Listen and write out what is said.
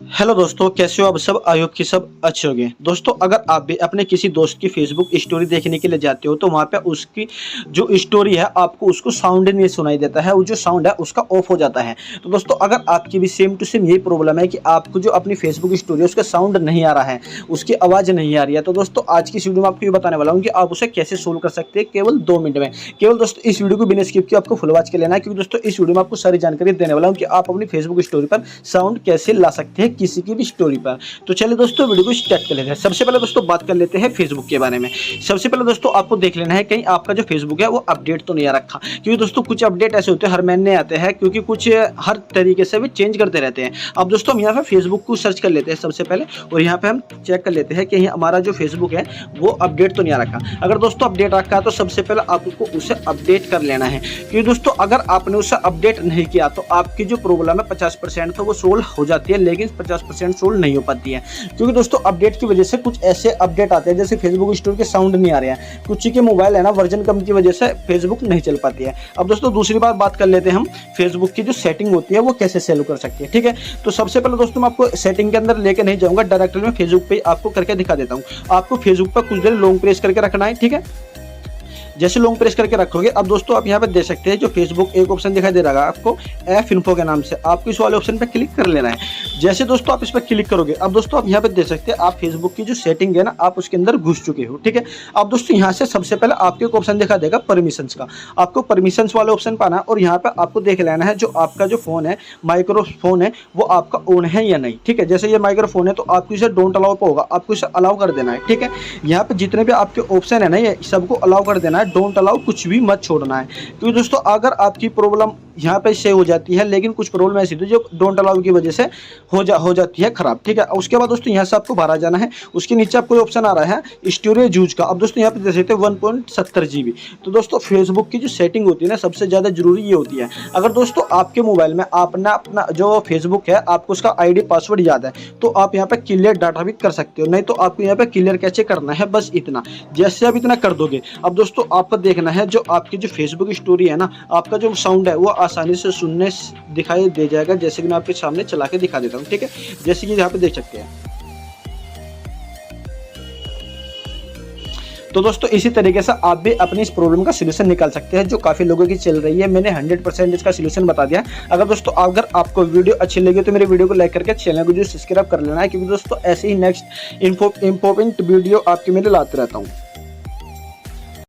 Hello दोस्तों, कैसे हो आप सब। आई होप कि सब अच्छे होंगे। दोस्तों, अगर आप भी अपने किसी दोस्त की फेसबुक स्टोरी देखने के लिए जाते हो तो वहाँ पे उसकी जो स्टोरी है आपको उसको साउंड नहीं सुनाई देता है, वो जो साउंड है उसका ऑफ हो जाता है। तो दोस्तों, अगर आपकी भी सेम टू सेम यही प्रॉब्लम है कि आपको जो अपनी फेसबुक स्टोरी है उसका साउंड नहीं आ रहा है, उसकी आवाज़ नहीं आ रही है, तो दोस्तों आज की इस वीडियो में आपको ये बताने वाला हूँ कि आप उसे कैसे सोल्व कर सकते हैं केवल 2 मिनट में। केवल दोस्तों इस वीडियो को बिना स्किप किए आपको फुल वॉच कर लेना है, क्योंकि दोस्तों इस वीडियो में आपको सारी जानकारी देने वाला हूँ कि आप अपनी फेसबुक स्टोरी पर साउंड कैसे ला सकते हैं किसी की भी स्टोरी पर। तो चलिए दोस्तों वीडियो को स्टार्ट कर लेते हैं। सबसे पहले दोस्तों बात कर लेते हैं फेसबुक के बारे में। सबसे पहले दोस्तों आपको देख लेना है कहीं आपका जो फेसबुक है वो अपडेट तो नहीं आ रखा, क्योंकि दोस्तों कुछ अपडेट ऐसे होते हैं हर महीने आते हैं, क्योंकि कुछ हर तरीके से भी चेंज करते रहते हैं। अब दोस्तों हम यहाँ पे फेसबुक को सर्च कर लेते हैं सबसे पहले, और यहाँ पे हम चेक कर लेते हैं कि हमारा जो फेसबुक है वो अपडेट तो नहीं आ रखा। अगर दोस्तों अपडेट रखा है तो सबसे पहले आपको उसे अपडेट कर लेना है, क्योंकि दोस्तों अगर आपने उसे अपडेट नहीं किया तो आपकी जो प्रॉब्लम है 50% तो वो सोल्व हो जाती है, लेकिन 50% सोल्व नहीं हो पाती है। क्योंकि दोस्तों अपडेट की वजह से कुछ ऐसे अपडेट आते हैं जैसे फेसबुक स्टोरी के साउंड नहीं आ रहे हैं, कुछ के मोबाइल है ना वर्जन कम की वजह से फेसबुक नहीं चल पाती है। अब दोस्तों दूसरी बात कर लेते हैं हम फेसबुक की जो सेटिंग होती है वो कैसे सेल कर सकती है। ठीक है, तो सबसे पहले दोस्तों मैं आपको सेटिंग के अंदर लेके नहीं जाऊंगा, डायरेक्टली मैं फेसबुक पे आपको करके दिखा देता हूँ। आपको फेसबुक पर कुछ देर लॉन्ग प्रेस करके रखना है। ठीक है, जैसे लॉन्ग प्रेस करके रखोगे, अब दोस्तों आप यहाँ पे देख सकते हैं जो फेसबुक एक ऑप्शन दिखाई दे रहा है आपको एफ इन्फो के नाम से, आपको इस वाले ऑप्शन पे क्लिक कर लेना है। जैसे दोस्तों आप इस पर क्लिक करोगे, अब दोस्तों आप यहाँ पे देख सकते हैं आप फेसबुक की जो सेटिंग है ना आप उसके अंदर घुस चुके हो। ठीक है, अब दोस्तों यहाँ से सबसे पहले आपको एक ऑप्शन दिखा देगा परमिशंस का, आपको परमिशंस वाले ऑप्शन पाना है और यहाँ पे आपको देख लेना है जो आपका जो फोन है माइक्रोफोन है वो आपका ऑन है या नहीं। ठीक है, जैसे ये माइक्रोफोन है तो आपको इसे डोंट अलाउ पे होगा, आपको इसे अलाउ कर देना है। ठीक है, यहाँ पे जितने भी आपके ऑप्शन है ना ये सबको अलाउ कर देना है, डोंट अलाउ कुछ भी मत छोड़ना है। क्योंकि दोस्तों अगर आपकी प्रॉब्लम यहाँ पे सेव हो जाती है, लेकिन कुछ प्रॉब्लम ऐसी थी जो डोंट अलाउ की वजह से हो जाती है खराब। ठीक है, उसके बाद दोस्तों यहाँ से आपको बाहर आ जाना है, उसके नीचे आपको ऑप्शन आ रहा है स्टोरेज यूज का। अब दोस्तों यहाँ पे देख सकते हैं 1.70 GB। तो दोस्तों फेसबुक की जो सेटिंग होती है ना सबसे ज़्यादा जरूरी ये होती है। अगर दोस्तों आपके मोबाइल में अपना जो फेसबुक है आपको उसका ID पासवर्ड याद है तो आप यहाँ पे क्लियर डाटा भी कर सकते हो, नहीं तो आपको यहाँ पे क्लियर कैसे करना है बस इतना। जैसे आप इतना कर दोगे, अब दोस्तों आपको देखना है जो आपकी जो फेसबुक स्टोरी है ना आपका जो साउंड है वो आसानी से सुनने दिखाई दे जाएगा। जैसे कि मैं आपके सामने चला के दिखा देता हूँ। ठीक है, जैसे कि यहाँ पे देख सकते हैं। तो दोस्तों इसी तरीके से आप भी अपनी इस प्रॉब्लम का सलूशन निकाल सकते हैं जो काफ़ी लोगों की चल रही है। मैंने 100% इसका सलूशन बता दिया। अगर दोस्तों अगर आपको वीडियो अच्छी लगी तो मेरे वीडियो को लाइक करके चैनल को जो सब्सक्राइब कर लेना है, क्योंकि दोस्तों ऐसे ही नेक्स्ट इंपॉर्टेंट वीडियो आपके मेरे लाते रहता हूँ।